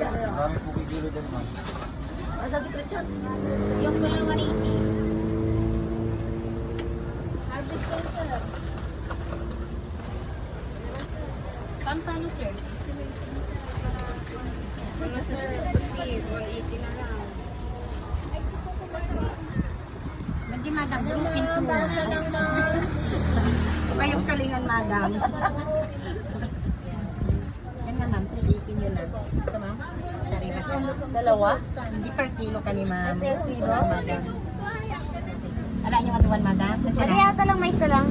Marami po kikilo dyan, ma'am. Asa si Christian? Yung pula 180. Harvest kayo, sir. Pampano, sir? Wala, sir. Kasi 180 na lang. Hindi, madam. Broken po. Basa lang na. Kayong kalingan, madam. Yan na, ma'am. 380 nyo lang. Ito, ma'am. Sariwa ka. Dalawa? Hindi per kilo ka ni ma'am. Per kilo? Madam. Ala yung atuan, madam. Kasi Ano yata lang may isa lang?